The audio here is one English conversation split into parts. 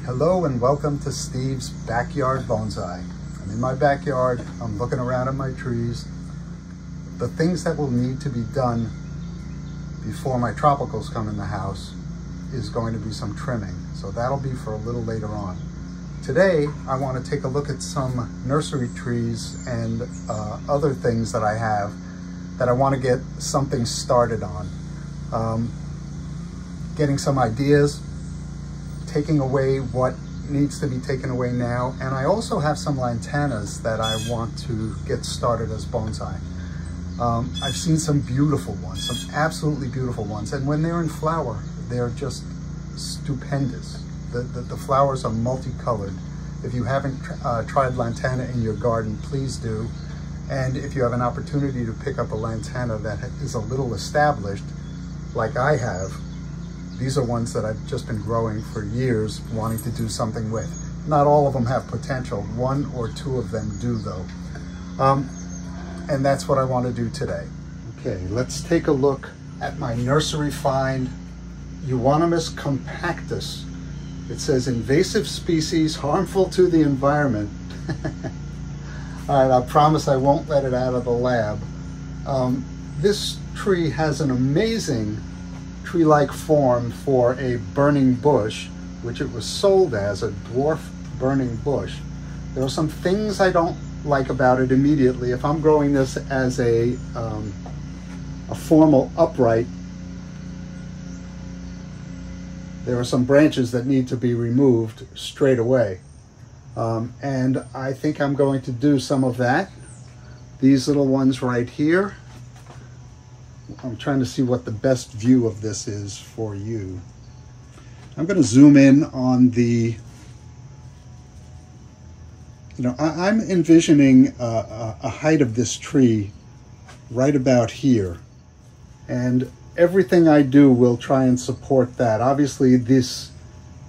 Hello and welcome to Steve's Backyard Bonsai. I'm in my backyard, I'm looking around at my trees. The things that will need to be done before my tropicals come in the house is going to be some trimming. So that'll be for a little later on. Today, I want to take a look at some nursery trees and other things that I have that I want to get something started on. Getting some ideas, taking away what needs to be taken away now, and I also have some lantanas that I want to get started as bonsai. I've seen some beautiful ones, some absolutely beautiful ones, and when they're in flower, they're just stupendous. The flowers are multicolored. If you haven't tried lantana in your garden, please do. And if you have an opportunity to pick up a lantana that is a little established, like I have, these are ones that I've just been growing for years, wanting to do something with. Not all of them have potential. One or two of them do, though. And that's what I want to do today. Okay, let's take a look at my nursery find, Euonymus compactus. It says invasive species, harmful to the environment. All right, I promise I won't let it out of the lab. This tree has an amazing tree-like form for a burning bush, which it was sold as a dwarf burning bush. There are some things I don't like about it immediately. If I'm growing this as a formal upright, there are some branches that need to be removed straight away. And I think I'm going to do some of that. These little ones right here. I'm trying to see what the best view of this is for you. I'm going to zoom in on the, I'm envisioning a height of this tree right about here. And everything I do will try and support that. Obviously this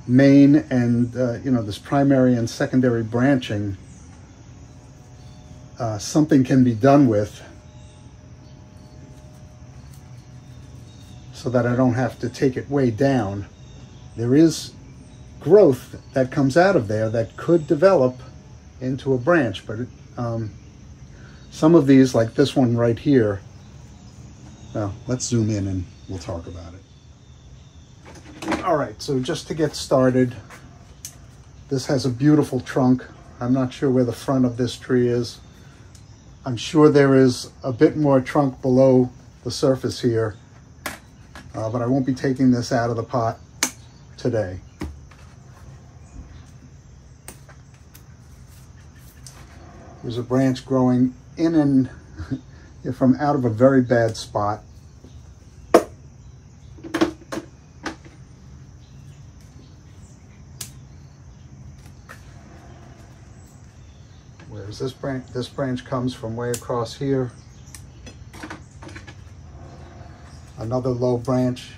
main and, this primary and secondary branching, something can be done with, so that I don't have to take it way down. There is growth that comes out of there that could develop into a branch, but some of these, like this one right here, well, let's zoom in and we'll talk about it. All right, so just to get started, this has a beautiful trunk. I'm not sure where the front of this tree is. I'm sure there is a bit more trunk below the surface here. But I won't be taking this out of the pot today. There's a branch growing in and from out of a very bad spot. Whereas this branch comes from way across here. Another low branch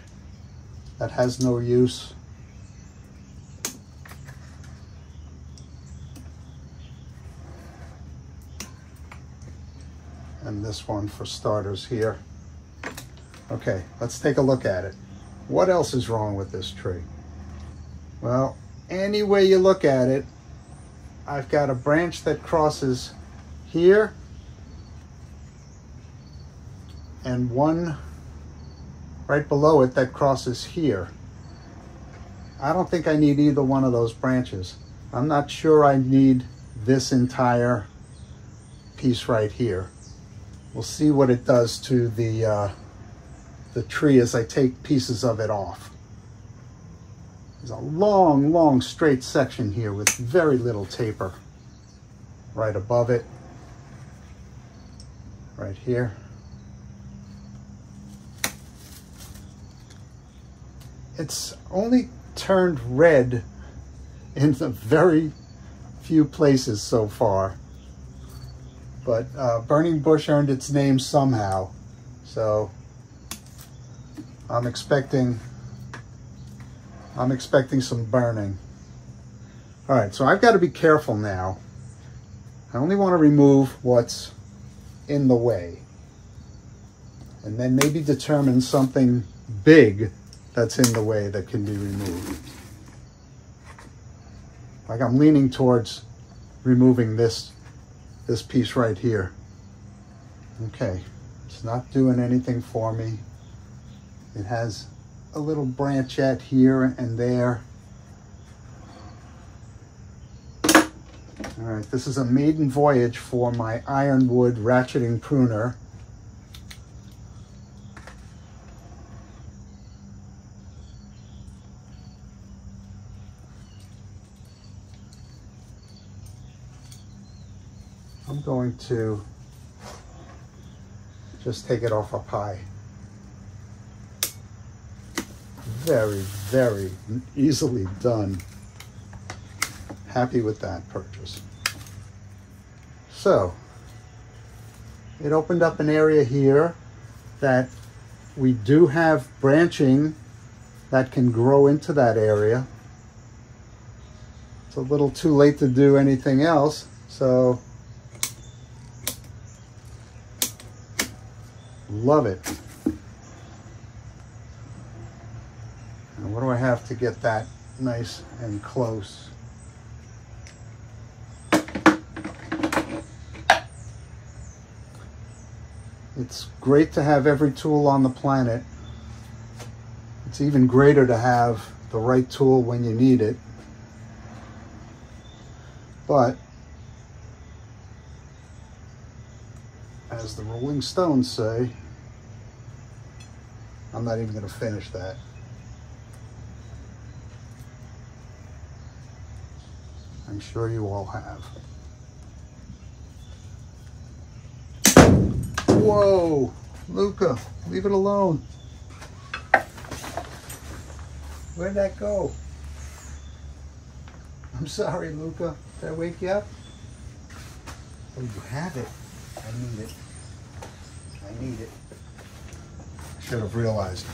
that has no use. And this one for starters here. Okay, let's take a look at it. What else is wrong with this tree? Well, any way you look at it, I've got a branch that crosses here and one right below it that crosses here. I don't think I need either one of those branches. I'm not sure I need this entire piece right here. We'll see what it does to the tree as I take pieces of it off. There's a long, long straight section here with very little taper. Right above it, right here. It's only turned red in a very few places so far, but burning bush earned its name somehow, so I'm expecting some burning. All right, so I've got to be careful now. I only want to remove what's in the way, and then maybe determine something big that's in the way that can be removed. Like I'm leaning towards removing this piece right here. Okay, it's not doing anything for me. It has a little branchette here and there. All right, this is a maiden voyage for my ironwood ratcheting pruner. I'm going to just take it off up high. Very, very easily done. Happy with that purchase. So, it opened up an area here that we do have branching that can grow into that area. It's a little too late to do anything else, so love it. And what do I have to get that nice and close? It's great to have every tool on the planet. It's even greater to have the right tool when you need it. But as the Rolling Stones say, I'm not even going to finish that. I'm sure you all have. Whoa, Luca, leave it alone. Where'd that go? I'm sorry, Luca. Did I wake you up? Oh, you have it. I need it. I need it. I should have realized.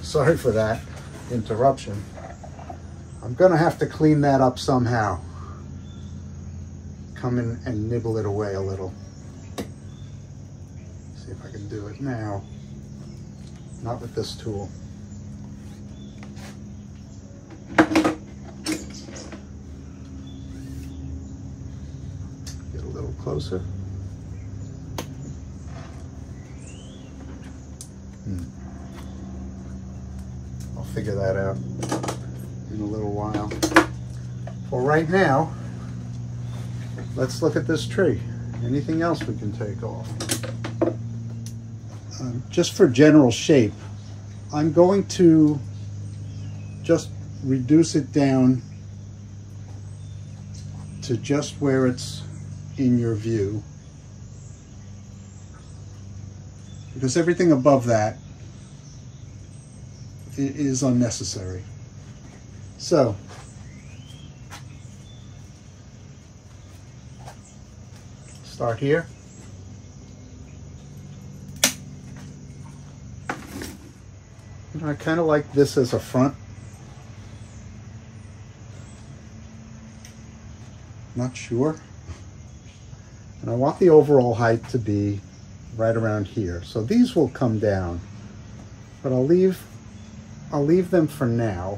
Sorry for that interruption. I'm gonna have to clean that up somehow. Come in and nibble it away a little. See if I can do it now. Not with this tool. Get a little closer. I'll figure that out in a little while. For right now, let's look at this tree. Anything else we can take off? Just for general shape, I'm going to just reduce it down to just where it's in your view, because everything above that is unnecessary. So start here. You know, I kind of like this as a front. Not sure. And I want the overall height to be right around here. So these will come down, but I'll leave them for now.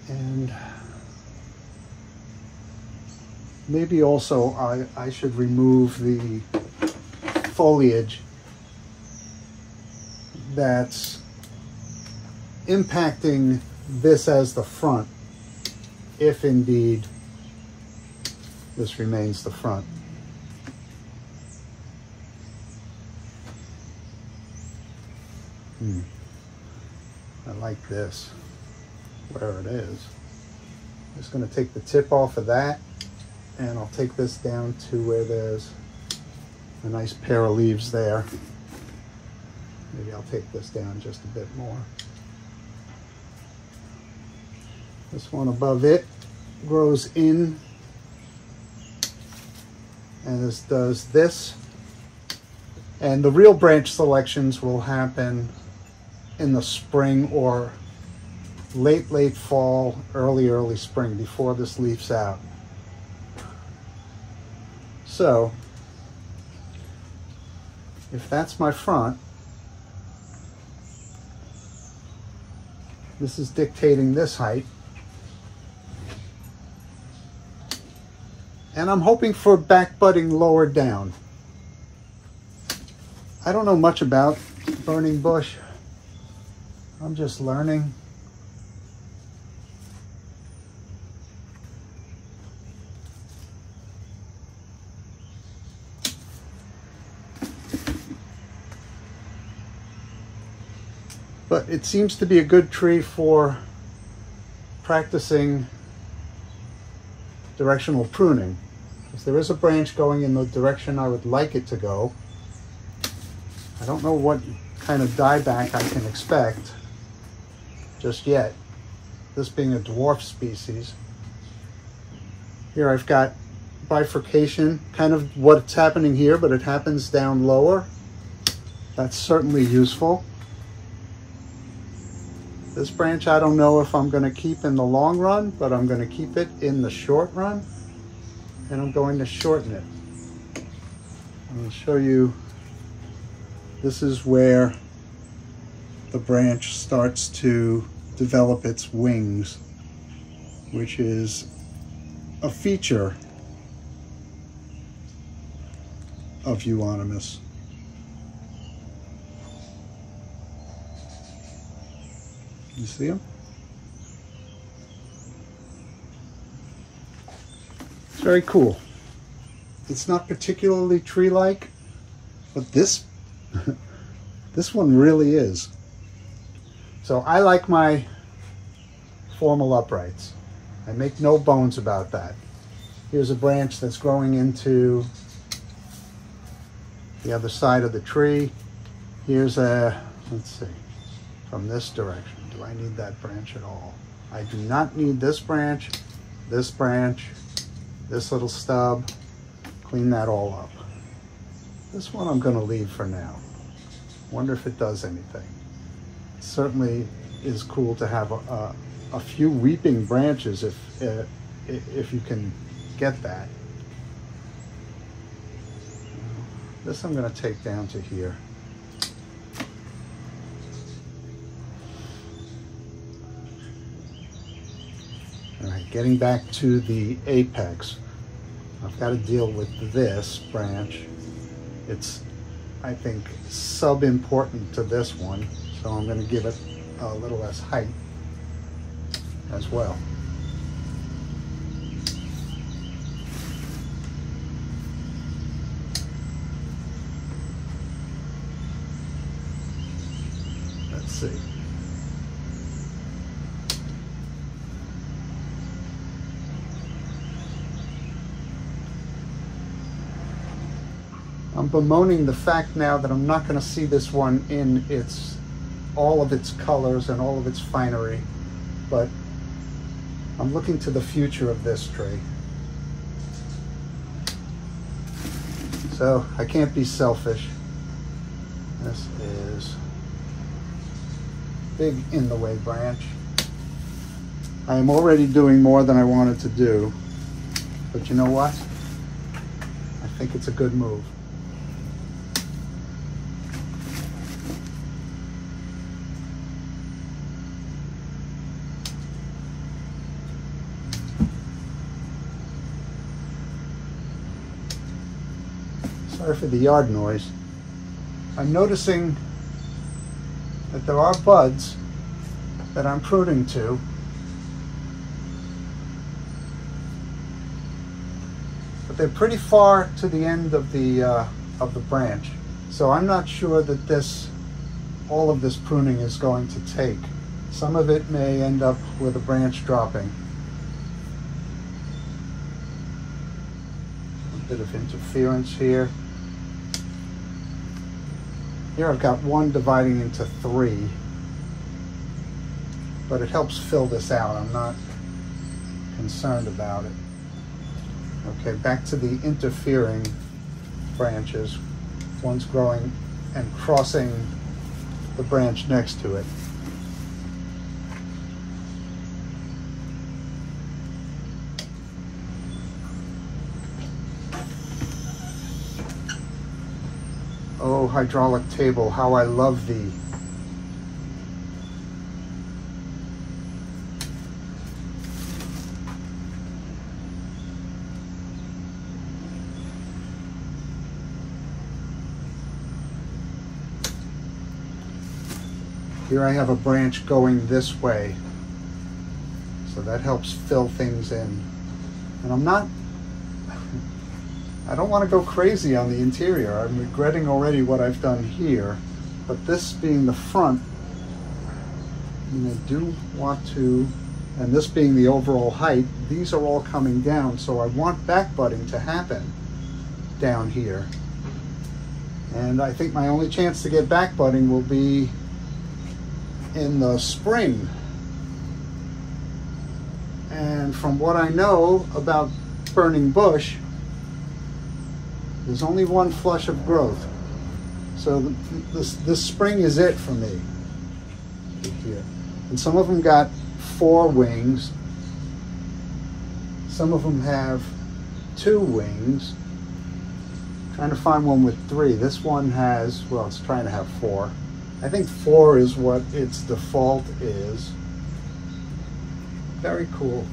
And maybe also I should remove the foliage that's impacting this as the front, if indeed this remains the front. I like this where it is. I'm just going to take the tip off of that, and I'll take this down to where there's a nice pair of leaves there. Maybe I'll take this down just a bit more. This one above it grows in, and this does this. And the real branch selections will happen in the spring or late fall, early spring, before this leafs out. So if that's my front, this is dictating this height. And I'm hoping for back budding lower down. I don't know much about burning bush. I'm just learning. But it seems to be a good tree for practicing directional pruning. Because there is a branch going in the direction I would like it to go. I don't know what kind of dieback I can expect just yet, this being a dwarf species. Here I've got bifurcation, kind of what's happening here, but it happens down lower. That's certainly useful. This branch I don't know if I'm going to keep in the long run, but I'm going to keep it in the short run, and I'm going to shorten it. I'll show you, this is where the branch starts to develop its wings, which is a feature of Euonymus. You see them? It's very cool. It's not particularly tree-like, but this this one really is. So I like my formal uprights. I make no bones about that. Here's a branch that's growing into the other side of the tree. Here's a, let's see, from this direction. Do I need that branch at all? I do not need this branch, this little stub. Clean that all up. This one I'm going to leave for now. Wonder if it does anything. It certainly is cool to have a few weeping branches if you can get that. This I'm going to take down to here. All right, getting back to the apex. I've got to deal with this branch. It's, I think, sub-important to this one, so I'm going to give it a little less height as well. Let's see. I'm bemoaning the fact now that I'm not going to see this one in all of its colors and all of its finery, but I'm looking to the future of this tree. So I can't be selfish. This is big in the way branch. I am already doing more than I wanted to do, but you know what? I think it's a good move. Sorry for the yard noise. I'm noticing that there are buds that I'm pruning to, but they're pretty far to the end of the branch. So I'm not sure that all of this pruning is going to take. Some of it may end up with a branch dropping. A bit of interference here. Here I've got one dividing into 3, but it helps fill this out. I'm not concerned about it. Okay, back to the interfering branches. One's growing and crossing the branch next to it. Oh, hydraulic table, how I love thee. Here I have a branch going this way, so that helps fill things in. And I don't want to go crazy on the interior. I'm regretting already what I've done here, but this being the front, and I do want to, and this being the overall height, these are all coming down, so I want back budding to happen down here. And I think my only chance to get back budding will be in the spring. And from what I know about burning bush, there's only one flush of growth. So this spring is it for me. Here. And some of them got 4 wings. Some of them have 2 wings. I'm trying to find one with 3. This one has, well, it's trying to have 4. I think 4 is what its default is. Very cool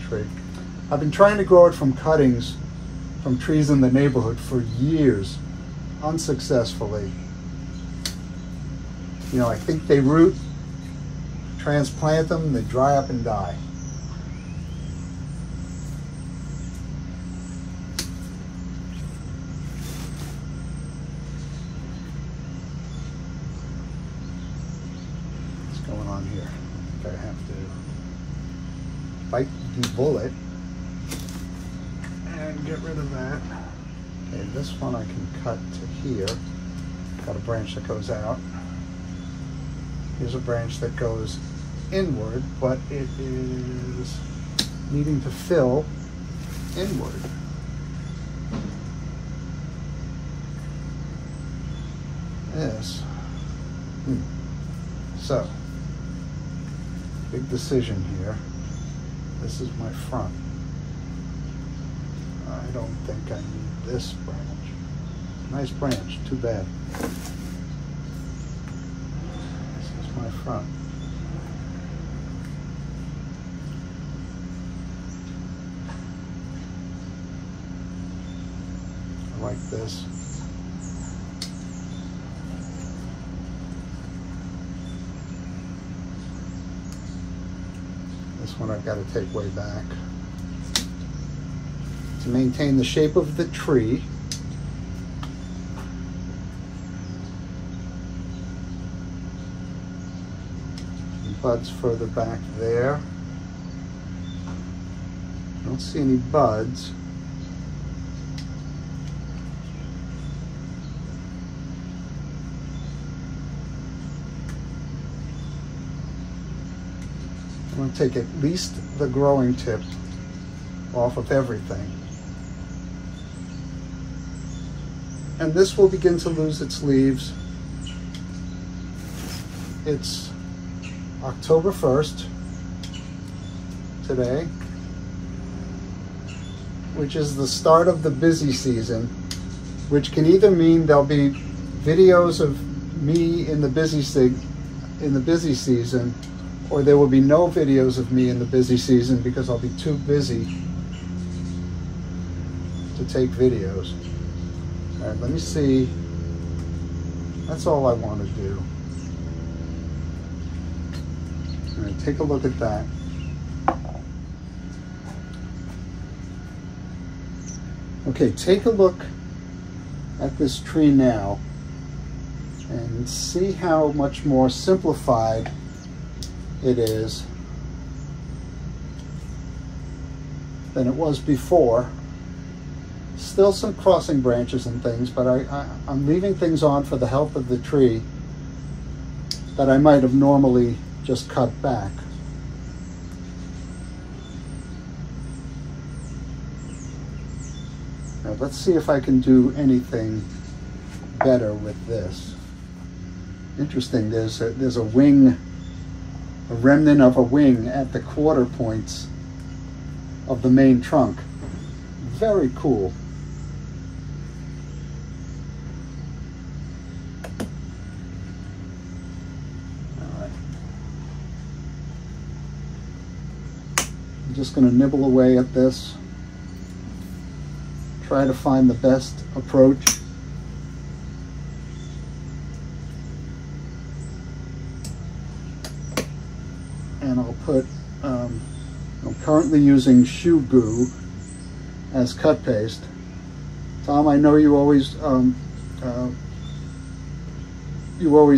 tree. I've been trying to grow it from cuttings from trees in the neighborhood for years, unsuccessfully. You know, I think they root, transplant them, they dry up and die. What's going on here? I think I have to bite the bullet and get rid of that. Okay, this one I can cut to here. Got a branch that goes out. Here's a branch that goes inward, but it is needing to fill inward. This. So, big decision here. This is my front. I don't think I need this branch. Nice branch, too bad. This is my front. I like this. This one I've got to take way back. To maintain the shape of the tree, buds further back there. I don't see any buds. I'm going to take at least the growing tip off of everything. And this will begin to lose its leaves. It's October 1st today, which is the start of the busy season, which can either mean there'll be videos of me in the busy season, or there will be no videos of me in the busy season because I'll be too busy to take videos. All right, let me see. That's all I want to do. All right, take a look at that. Okay, take a look at this tree now and see how much more simplified it is than it was before. Still some crossing branches and things, but I'm leaving things on for the health of the tree that I might have normally just cut back. Now let's see if I can do anything better with this. Interesting, there's a wing, a remnant of a wing at the quarter points of the main trunk. Very cool. All right. I'm just going to nibble away at this. Try to find the best approach. and I'll put, I'm currently using shoe goo as cut paste. Tom, I know you always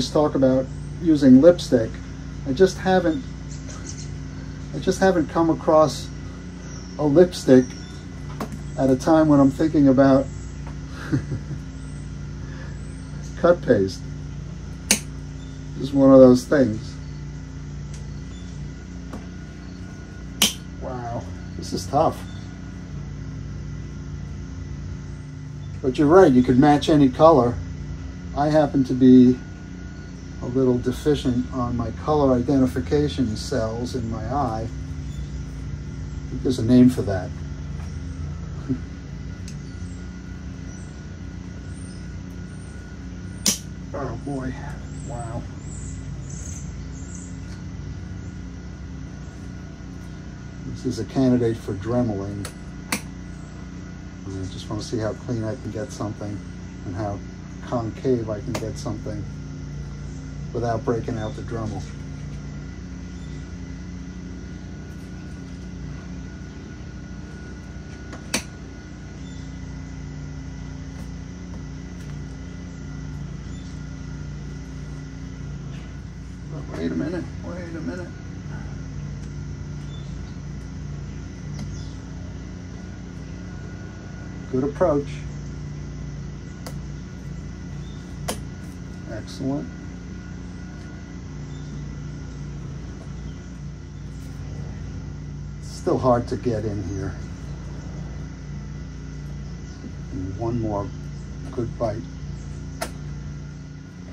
talk about using lipstick. I just haven't come across a lipstick at a time when I'm thinking about cut paste. Just one of those things. Wow, this is tough. But you're right, you could match any color. I happen to be a little deficient on my color identification cells in my eye. I think there's a name for that. Oh boy, wow. This is a candidate for dremeling. I just want to see how clean I can get something and how concave I can get something without breaking out the Dremel. But wait a minute, wait a minute. Good approach. Excellent. Still hard to get in here. And one more good bite. It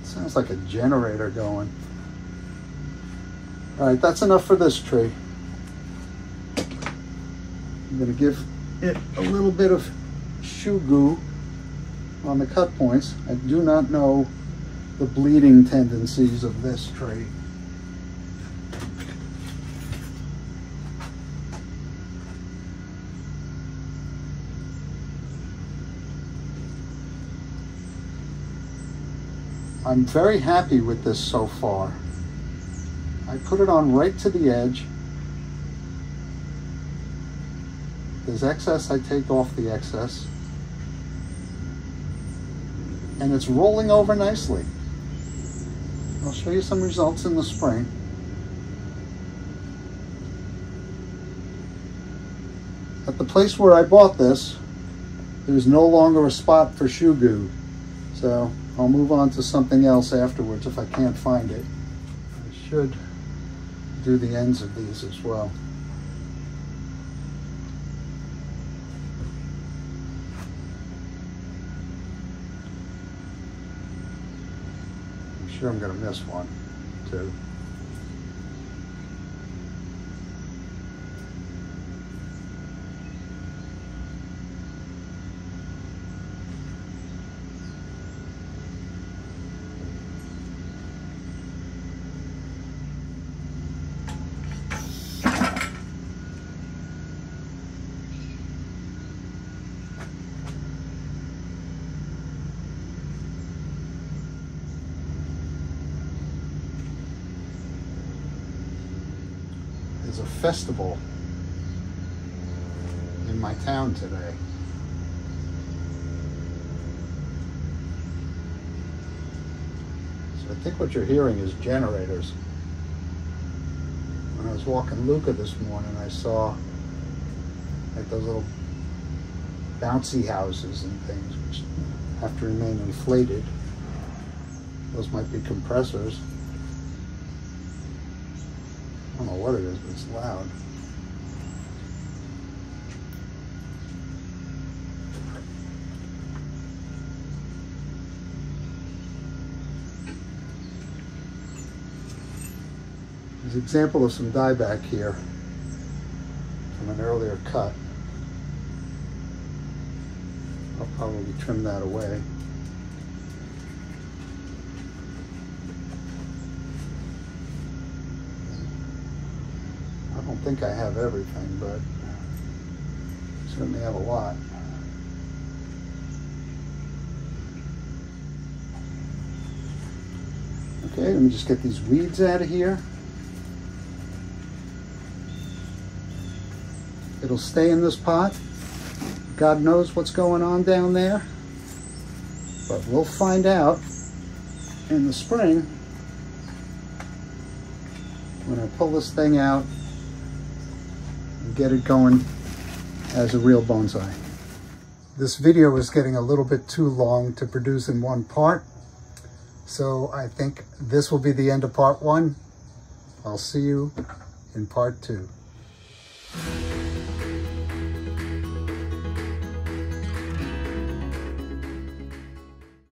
sounds like a generator going. All right, that's enough for this tree. I'm going to give it a little bit of shoe goo on the cut points. I do not know the bleeding tendencies of this tree. I'm very happy with this so far. I put it on right to the edge. If there's excess, I take off the excess. And it's rolling over nicely. I'll show you some results in the spring. At the place where I bought this, there's no longer a spot for shoe goo. So I'll move on to something else afterwards if I can't find it. I should do the ends of these as well. I'm sure I'm going to miss one too. There's a festival in my town today. So I think what you're hearing is generators. When I was walking Luca this morning, I saw like those little bouncy houses and things which have to remain inflated. Those might be compressors. I don't know what it is, but it's loud. There's an example of some dieback here from an earlier cut. I'll probably trim that away. I don't think I have everything, but I certainly have a lot. Okay, let me just get these weeds out of here. It'll stay in this pot. God knows what's going on down there, but we'll find out in the spring when I pull this thing out and get it going as a real bonsai. This video is getting a little bit too long to produce in one part, so I think this will be the end of part 1. I'll see you in part 2.